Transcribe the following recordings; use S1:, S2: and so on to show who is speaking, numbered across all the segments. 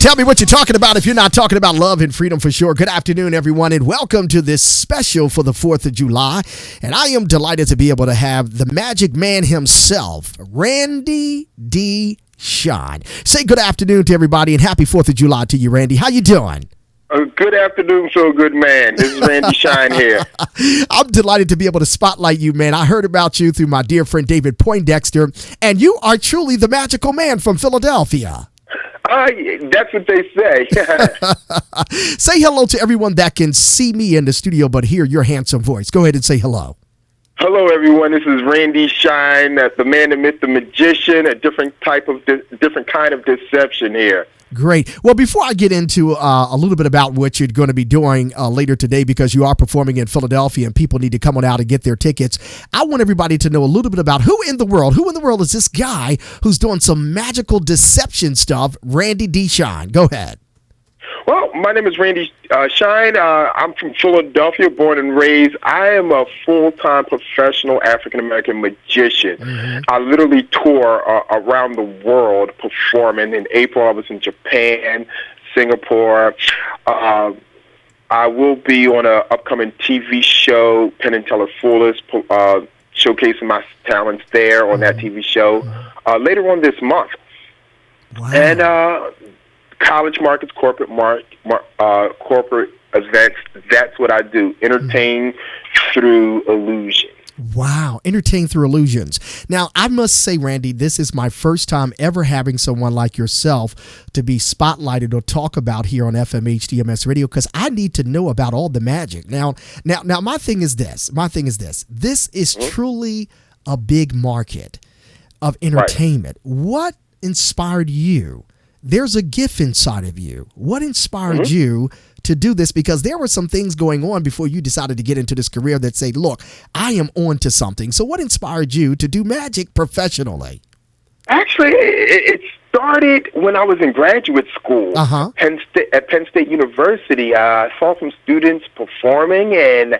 S1: Tell me what you're talking about if you're not talking about love and freedom for sure. Good afternoon, everyone, and welcome to this special for the 4th of July. And I am delighted to be able to have the magic man himself, Randy D. Shine. Say good afternoon to everybody and happy 4th of July to you, Randy. How you doing?
S2: Good afternoon, so good man. This is Randy Shine here.
S1: I'm delighted to be able to spotlight you, man. I heard about you through my dear friend David Poindexter, and you are truly the magical man from Philadelphia.
S2: That's what they say.
S1: Say hello to everyone that can see me in the studio but hear your handsome voice. Go ahead and say hello.
S2: Hello, everyone. This is Randy Shine, the man, the myth, the magician. A different kind of deception here.
S1: Great. Well, before I get into a little bit about what you're going to be doing later today, because you are performing in Philadelphia and people need to come on out and get their tickets, I want everybody to know a little bit about who in the world is this guy who's doing some magical deception stuff, Randy D. Shine. Go ahead.
S2: Well, my name is Randy Shine. I'm from Philadelphia, born and raised. I am a full-time professional African-American magician. Mm-hmm. I literally tour around the world performing. In April, I was in Japan, Singapore. I will be on an upcoming TV show, Penn and Teller Foolish, showcasing my talents there on that TV show later on this month.
S1: Wow.
S2: And college markets, corporate events, that's what I do. Entertain through illusion.
S1: Wow. Entertain through illusions. Now, I must say, Randy, this is my first time ever having someone like yourself to be spotlighted or talk about here on FMHDMS radio, because I need to know about all the magic. Now, my thing is this. This is truly a big market of entertainment. Right. What inspired you? There's a gift inside of you. What inspired you to do this? Because there were some things going on before you decided to get into this career that say, look, I am on to something. So what inspired you to do magic professionally?
S2: Actually, it started when I was in graduate school at Penn State University. I saw some students performing, and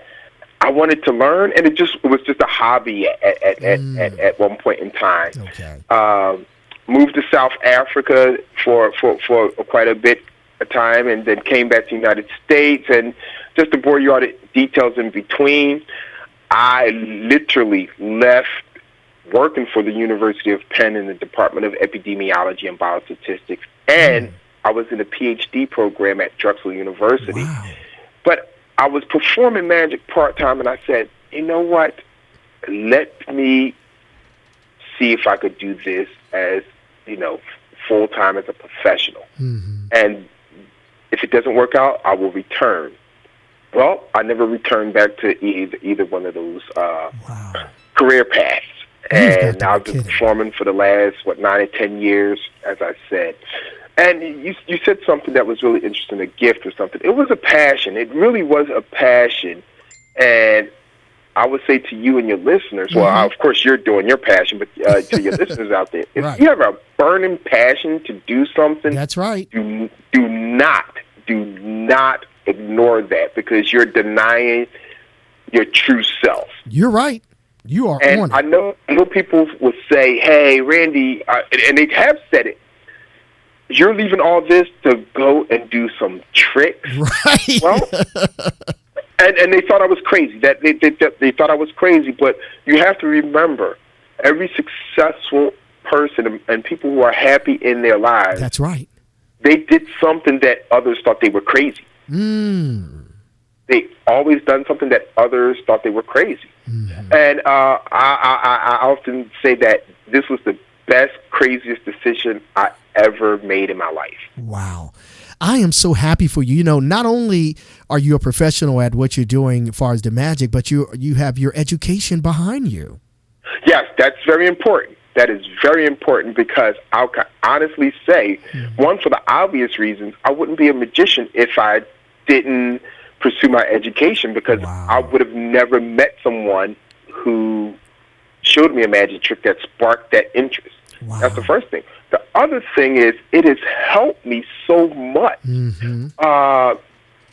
S2: I wanted to learn, and it was just a hobby at one point in time.
S1: Okay.
S2: Moved to South Africa for quite a bit of time, and then came back to the United States. And just to bore you all the details in between, I literally left working for the University of Penn in the Department of Epidemiology and Biostatistics, and I was in a PhD program at Drexel University.
S1: Wow.
S2: But I was performing magic part-time, and I said, you know what? Let me see if I could do this as full-time as a professional. Mm-hmm. And if it doesn't work out, I will return. Well, I never returned back to either one of those career paths. And I've been performing for the last, 9 or 10 years, as I said. And you said something that was really interesting, a gift or something. It was a passion. It really was a passion. And I would say to you and your listeners, well, of course you're doing your passion, but to your listeners out there, if you have a burning passion to do something,
S1: that's right.
S2: Do not ignore that, because you're denying your true self.
S1: You're right. You are on it.
S2: I know people will say, hey, Randy, and they have said it, you're leaving all this to go and do some tricks.
S1: Right.
S2: Well, And they thought I was crazy. That they thought I was crazy. But you have to remember, every successful person and people who are happy in their lives,
S1: that's right,
S2: they did something that others thought they were crazy. They always done something that others thought they were crazy. And I often say that this was the best, craziest decision I ever made in my life.
S1: Wow. I am so happy for you. Not only are you a professional at what you're doing as far as the magic, but you have your education behind you.
S2: Yes, that's very important. That is very important, because I can honestly say, one, for the obvious reasons, I wouldn't be a magician if I didn't pursue my education, because I would have never met someone who showed me a magic trick that sparked that interest. Wow. That's the first thing. The other thing is, it has helped me so much.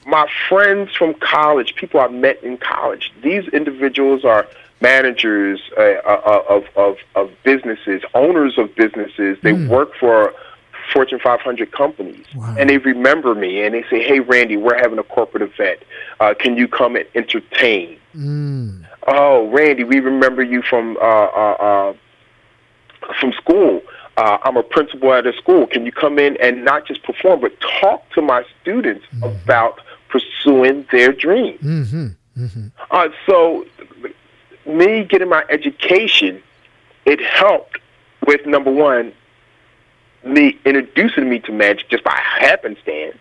S2: My friends from college, people I met in college, these individuals are managers of businesses, owners of businesses. They work for Fortune 500 companies.
S1: Wow.
S2: And they remember me, and they say, "Hey, Randy, we're having a corporate event. Can you come and entertain?" Oh, Randy, we remember you from school. I'm a principal at a school. Can you come in and not just perform, but talk to my students about pursuing their dreams? So me getting my education, it helped with, number one, me introducing me to magic just by happenstance,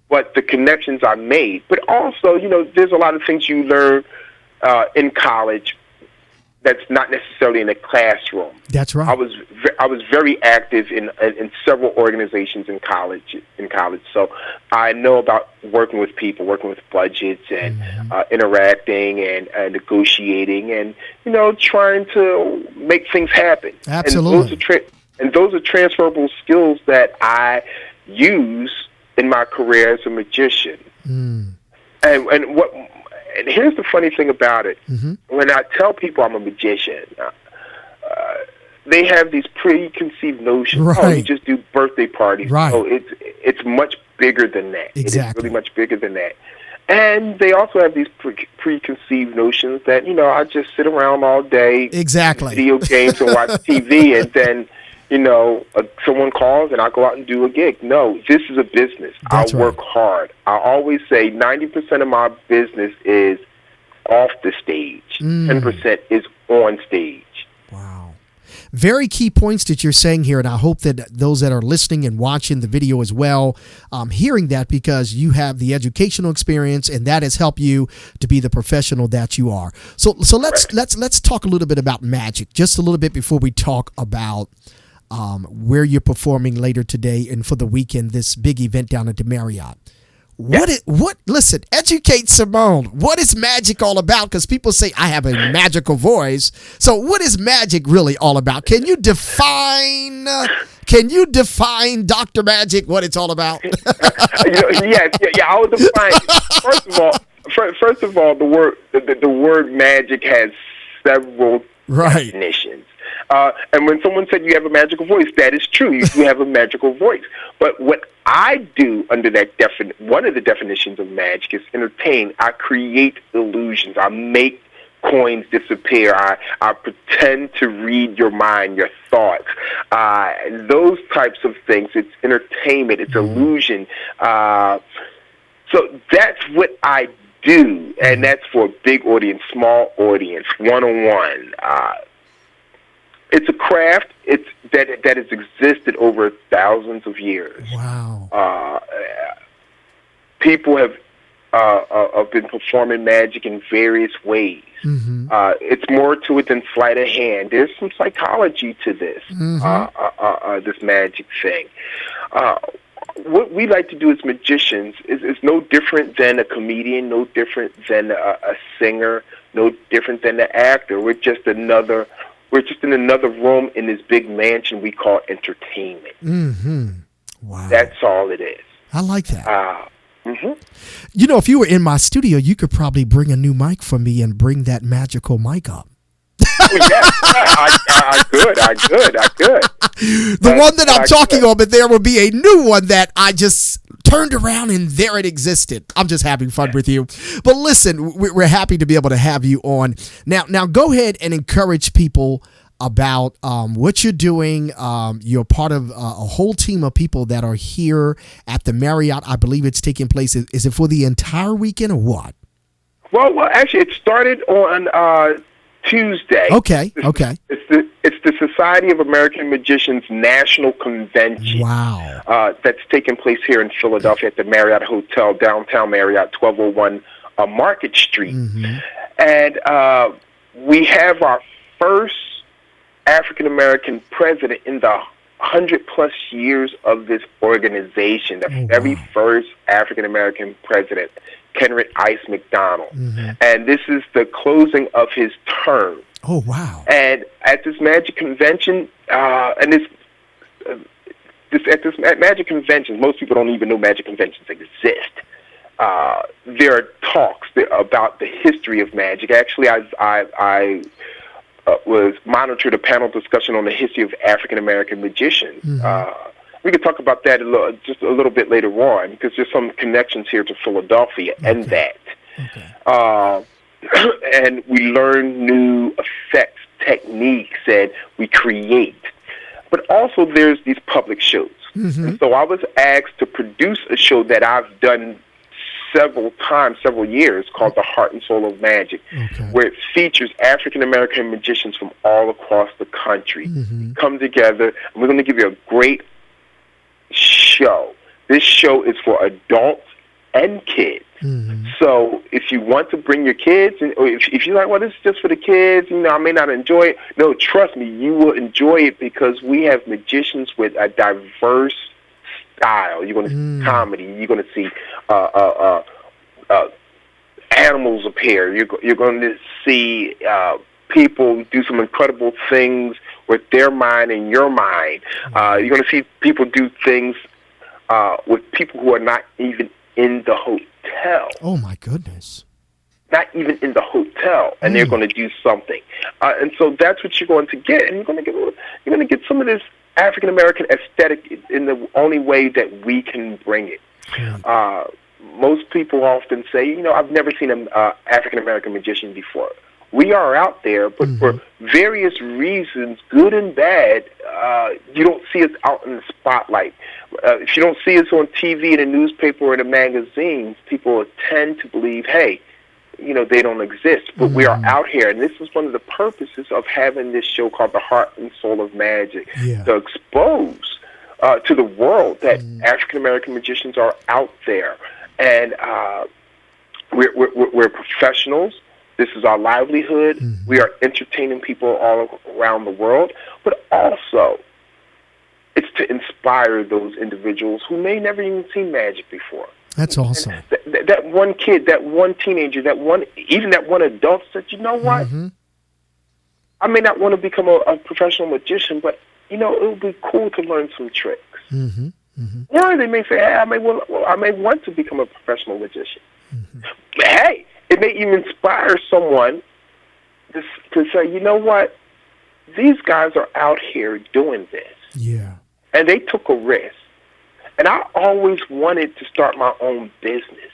S2: but the connections I made. But also, there's a lot of things you learn in college that's not necessarily in a classroom.
S1: That's right.
S2: I was very active in several organizations in college. So I know about working with people, working with budgets, and interacting and negotiating, and trying to make things happen.
S1: Absolutely.
S2: And those are transferable skills that I use in my career as a magician. And here's the funny thing about it. When I tell people I'm a magician, they have these preconceived notions.
S1: Right.
S2: Oh, you just do birthday parties.
S1: Right.
S2: So it's much bigger than that.
S1: Exactly.
S2: It is really much bigger than that. And they also have these preconceived notions that, I just sit around all day,
S1: exactly,
S2: video games and watch TV, and then, someone calls and I go out and do a gig. No, this is a business.
S1: That's
S2: I work hard. I always say 90% of my business is off the stage. 10% is on stage.
S1: Wow. Very key points that you're saying here, and I hope that those that are listening and watching the video as well, hearing that, because you have the educational experience, and that has helped you to be the professional that you are. So let's talk a little bit about magic, just a little bit before we talk about where you're performing later today and for the weekend, this big event down at the Marriott. Listen, educate Simone. What is magic all about? Because people say I have a magical voice. So what is magic really all about? Can you define Dr. Magic, what it's all about?
S2: Yeah, I will define it. First of all, the word magic has several definitions. And when someone said you have a magical voice, that is true. You do have a magical voice. But what I do under that one of the definitions of magic is entertain. I create illusions. I make coins disappear. I pretend to read your mind, your thoughts. Those types of things. It's entertainment. It's illusion. So that's what I do, and that's for a big audience, small audience, one-on-one. It's a craft. That has existed over thousands of years.
S1: Wow.
S2: People have been performing magic in various ways. It's more to it than sleight of hand. There's some psychology to this. This magic thing. What we like to do as magicians is no different than a comedian, no different than a singer, no different than an actor. We're just in another room in this big mansion we call entertainment.
S1: Wow.
S2: That's all it is.
S1: I like that. If you were in my studio, you could probably bring a new mic for me and bring that magical mic up.
S2: I could.
S1: The one that I'm talking on, but there will be a new one that I just turned around and there it existed. I'm just having fun with you. But listen, we're happy to be able to have you on. Now go ahead and encourage people about what you're doing. You're part of a whole team of people that are here at the Marriott. I believe it's taking place. Is it for the entire weekend or what?
S2: Well, actually, it started on Tuesday.
S1: Okay.
S2: It's the Society of American Magicians National Convention.
S1: Wow.
S2: That's taking place here in Philadelphia at the Marriott Hotel, downtown Marriott, 1201 Market Street. And we have our first African American president in the 100+ years of this organization. The very first African American president, Kenrick Ice McDonald. And this is the closing of his term.
S1: Oh, wow.
S2: And at this magic convention, at this magic convention, most people don't even know magic conventions exist. There are talks about the history of magic. Actually, I was monitored a panel discussion on the history of African American magicians. we could talk about that just a little bit later on, because there's some connections here to Philadelphia and that.
S1: Okay.
S2: And we learn new effects, techniques, and we create. But also there's these public shows. And so I was asked to produce a show that I've done several times, several years, called The Heart and Soul of Magic, where it features African-American magicians from all across the country come together, and we're going to give you a great show. This show is for adults and kids. So if you want to bring your kids, or if you're like, well, this is just for the kids, I may not enjoy it. No, trust me, you will enjoy it, because we have magicians with a diverse style. You're going to see comedy. You're going to see animals appear. You're going to see people do some incredible things with their mind and your mind. You're going to see people do things with people who are not even in the hotel.
S1: Oh my goodness!
S2: Not even in the hotel, and they're going to do something. And so that's what you're going to get, and you're going to get some of this African American aesthetic in the only way that we can bring it. Most people often say, I've never seen an African American magician before. We are out there, but for various reasons, good and bad, you don't see us out in the spotlight. If you don't see us on TV, in a newspaper, or in the magazines, people tend to believe, hey, they don't exist. But we are out here, and this is one of the purposes of having this show called The Heart and Soul of Magic, to expose to the world that African American magicians are out there, and we're professionals. This is our livelihood. We are entertaining people all around the world, but also it's to inspire those individuals who may never even seen magic before.
S1: That's awesome.
S2: That one kid, that one teenager, even that one adult said, you know what? I may not want to become a professional magician, but, it would be cool to learn some tricks. Or they may say, hey, I may want to become a professional magician. But hey, it may even inspire someone to say, you know what? These guys are out here doing this.
S1: Yeah.
S2: And they took a risk. And I always wanted to start my own business.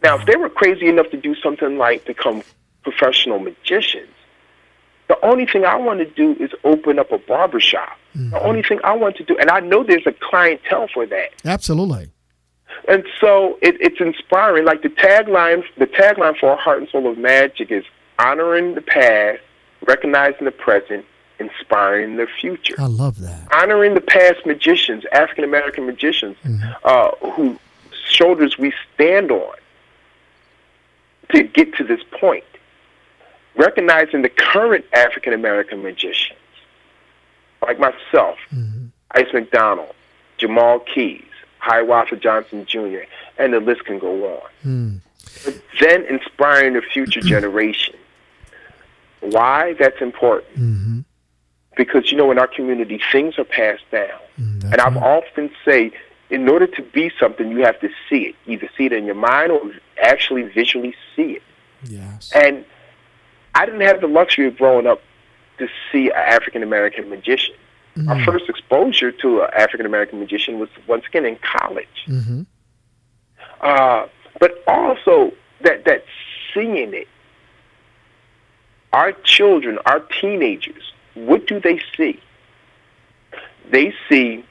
S2: Now, if they were crazy enough to do something like become professional magicians, the only thing I want to do is open up a barbershop. The only thing I want to do, and I know there's a clientele for that.
S1: Absolutely.
S2: And so it's inspiring. Like the tagline for Heart and Soul of Magic is honoring the past, recognizing the present, inspiring the future.
S1: I love that.
S2: Honoring the past magicians, African American magicians, whose shoulders we stand on to get to this point. Recognizing the current African American magicians, like myself, Ice McDonald, Jamal Keys, Hiawatha Johnson Jr., and the list can go on. But then inspiring the future generation. Why? That's important. Because, in our community, things are passed down. And I've often say, in order to be something, you have to see it. Either see it in your mind or actually visually see it.
S1: Yes.
S2: And I didn't have the luxury of growing up to see an African-American magician. My first exposure to an African-American magician was, once again, in college. But also that seeing it. Our children, our teenagers, what do they see? They see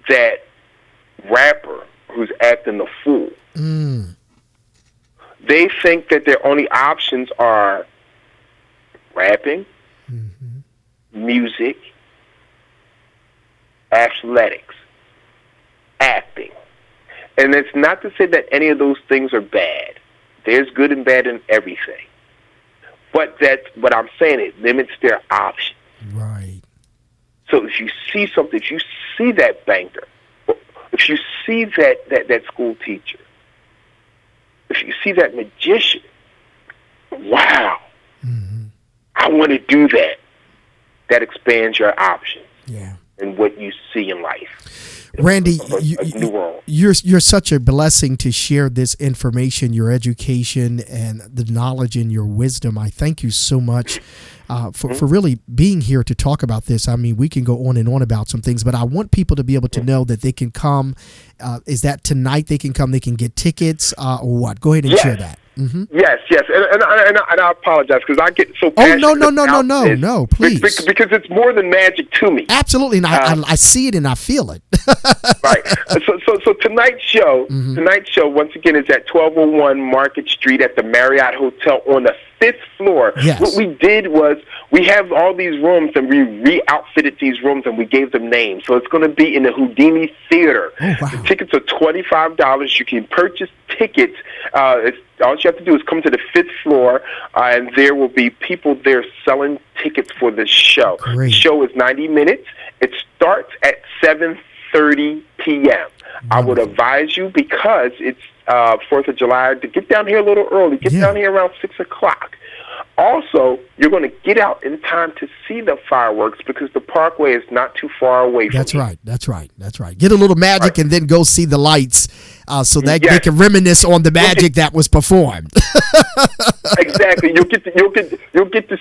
S2: that rapper who's acting the fool. They think that their only options are rapping, music, athletics, acting. And it's not to say that any of those things are bad. There's good and bad in everything. But that's what I'm saying. It limits their options.
S1: Right.
S2: So if you see something, if you see that banker, if you see that school teacher, if you see that magician, wow, I want to do that. That expands your options and what you see in life.
S1: Randy,
S2: a new world.
S1: you're such a blessing to share this information, your education, and the knowledge and your wisdom. I thank you so much for really being here to talk about this. I mean, we can go on and on about some things, but I want people to be able to know that they can come. Is that tonight they can come? They can get tickets or what? Go ahead and share that. Mm-hmm.
S2: Yes, and I apologize because I get so passionate.
S1: No, please.
S2: Because it's more than magic to me.
S1: Absolutely, and I see it and I feel it.
S2: Right. So tonight's show, once again, is at 1201 Market Street at the Marriott Hotel on the 5th floor.
S1: Yes.
S2: What we did was we have all these rooms and we re-outfitted these rooms and we gave them names. So it's going to be in the Houdini Theater.
S1: Oh, wow.
S2: The tickets are $25. You can purchase tickets. All you have to do is come to the 5th floor, and there will be people there selling tickets for the show.
S1: Great.
S2: The show is 90 minutes. It starts at 7:30 p.m.
S1: Wonderful.
S2: I would advise you, because it's 4th of July, to get down here a little early. Get down here around 6 o'clock. Also, you're going to get out in time to see the fireworks because the Parkway is not too far away from you.
S1: That's right. Get a little magic and then go see the lights so that they can reminisce on the magic that was performed.
S2: Exactly. You'll get to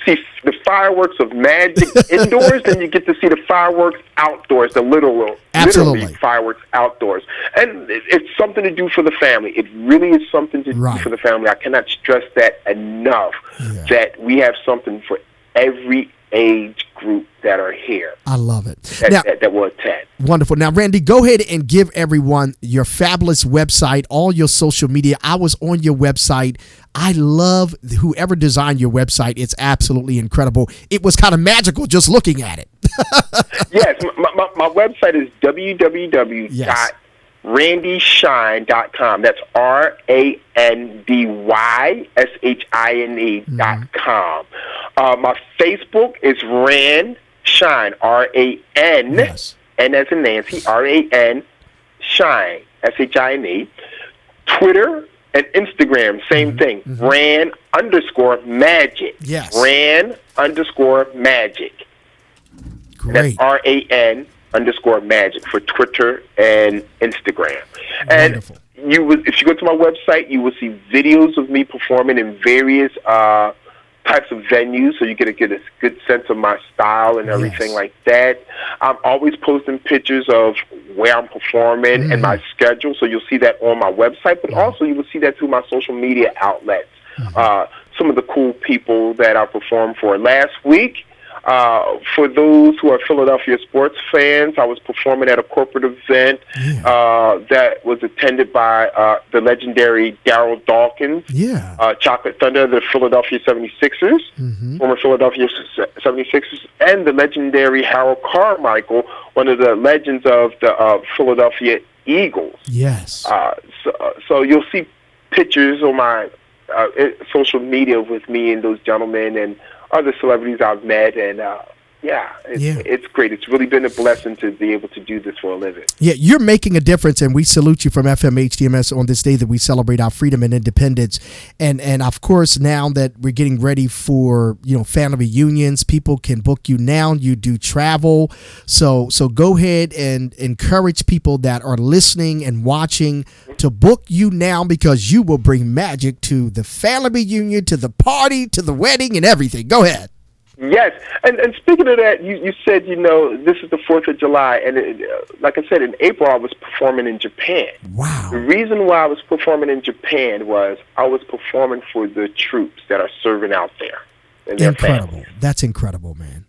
S2: see the fireworks of magic indoors, and you get to see the fireworks outdoors, literally fireworks outdoors. And it's something to do for the family. It really is something to do for the family. I cannot stress that enough, that we have something for every age group that are here.
S1: I love it.
S2: That will attend.
S1: Wonderful. Now, Randy, go ahead and give everyone your fabulous website, all your social media. I was on your website. I love whoever designed your website. It's absolutely incredible. It was kind of magical just looking at it.
S2: Yes, my website is www.randyshine.com. That's RANDYSHINE.com. My Facebook is Rand Shine, RAN,
S1: Yes.
S2: N as in Nancy, RAN Shine, SHINE. Twitter and Instagram, same thing. Ran_magic.
S1: Yes.
S2: Ran_magic.
S1: Great.
S2: That's RAN_magic for Twitter and Instagram. And
S1: Wonderful.
S2: if you go to my website, you will see videos of me performing in various types of venues, so you get a good sense of my style and everything like that. I'm always posting pictures of where I'm performing and my schedule, so you'll see that on my website, but also you will see that through my social media outlets. Some of the cool people that I performed for last week. For those who are Philadelphia sports fans, I was performing at a corporate event that was attended by the legendary Darryl Dawkins, Chocolate Thunder, the Philadelphia 76ers, former Philadelphia 76ers, and the legendary Harold Carmichael, one of the legends of the Philadelphia Eagles.
S1: Yes.
S2: So you'll see pictures on my social media with me and those gentlemen and other celebrities I've met, and it's great. It's really been a blessing to be able to do this for a living. Yeah,
S1: you're making a difference, and we salute you from FMHDMS on this day that we celebrate our freedom and independence. And of course, now that we're getting ready for family reunions, people can book you now. You do travel, so go ahead and encourage people that are listening and watching to book you now, because you will bring magic to the family reunion, to the party, to the wedding, and everything. Go ahead.
S2: Yes, and speaking of that, you said, this is the 4th of July, and like I said, in April I was performing in Japan.
S1: Wow.
S2: The reason why I was performing in Japan was I was performing for the troops that are serving out there. And their
S1: incredible.
S2: families.
S1: That's incredible, man.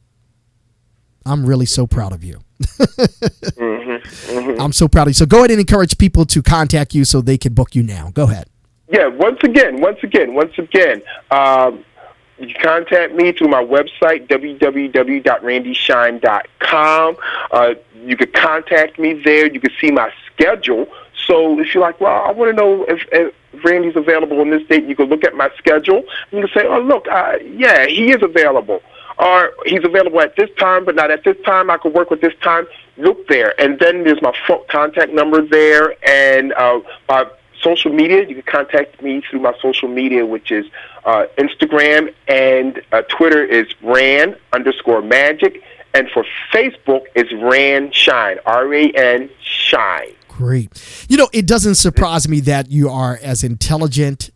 S1: I'm really so proud of you. I'm so proud of you. So go ahead and encourage people to contact you so they can book you now. Go ahead.
S2: Yeah, once again, you can contact me through my website, www.randyshine.com. You can contact me there. You can see my schedule. So if you're like, well, I want to know if Randy's available on this date, you can look at my schedule. And you can say, oh, look, he is available. Or he's available at this time, but not at this time. I could work with this time. Look there. And then there's my contact number there. And my social media, you can contact me through my social media, which is Instagram and Twitter is Ran_magic. And for Facebook, it's Ran Shine, RAN Shine.
S1: Great. You know, it doesn't surprise me that you are as intelligent,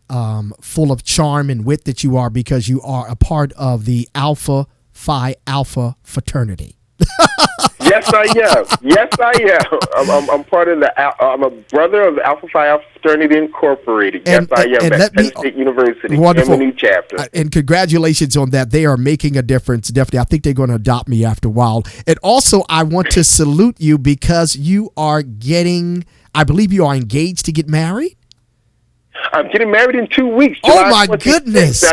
S1: full of charm and wit that you are, because you are a part of the Alpha Phi Alpha fraternity.
S2: Yes, I am. Yes, I am. I'm part of I'm a brother of the Alpha Phi Alpha Fraternity Incorporated. Yes, I am. At Penn State University.
S1: Wonderful.
S2: New chapter.
S1: And congratulations on that. They are making a difference. Definitely. I think they're going to adopt me after a while. And also, I want to salute you because you are I believe you are engaged to get married. I'm
S2: getting married in 2 weeks.
S1: Oh, my goodness.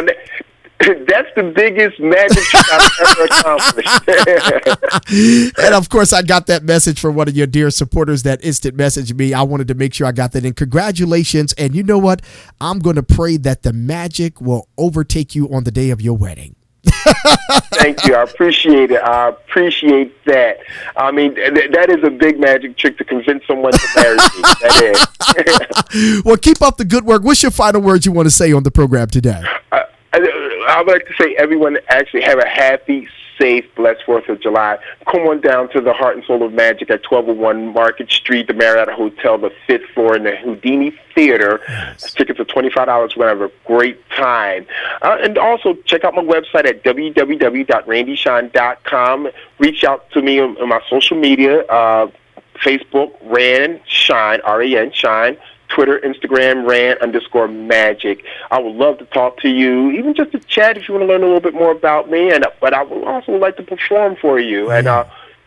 S2: That's the biggest magic trick I've ever accomplished.
S1: And of course, I got that message from one of your dear supporters that instant messaged me. I wanted to make sure I got that in. Congratulations. And you know what? I'm going to pray that the magic will overtake you on the day of your wedding.
S2: Thank you. I appreciate it. I appreciate that. I mean, that is a big magic trick to convince someone to marry me. That is.
S1: Well, keep up the good work. What's your final words you want to say on the program today?
S2: I would like to say everyone actually have a happy, safe, blessed 4th of July. Come on down to the Heart and Soul of Magic at 1201 Market Street, the Marietta Hotel, the 5th floor in the Houdini Theater. Yes. Tickets are $25. We're going to have a great time. And also check out my website at www.randyshine.com. Reach out to me on my social media, Facebook, Ran Shine, R-A-N, Shine. Twitter, Instagram, Ran_magic. I would love to talk to you, even just to chat if you want to learn a little bit more about me. But I would also like to perform for you. And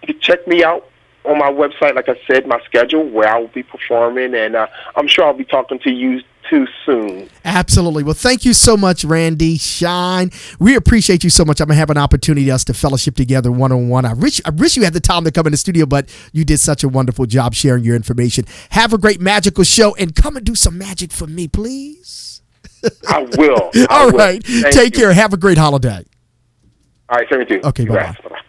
S2: you can check me out on my website, like I said, my schedule, where I will be performing. And I'm sure I'll be talking to you too soon.
S1: Absolutely. Well, thank you so much, Randy Shine. We appreciate you so much. I'm going to have an opportunity us to fellowship together one-on-one. I wish you had the time to come in the studio, but you did such a wonderful job sharing your information. Have a great magical show and come and do some magic for me, please.
S2: I will.
S1: All right. Take care. Have a great holiday.
S2: All right. Same to you.
S1: Okay. Bye-bye.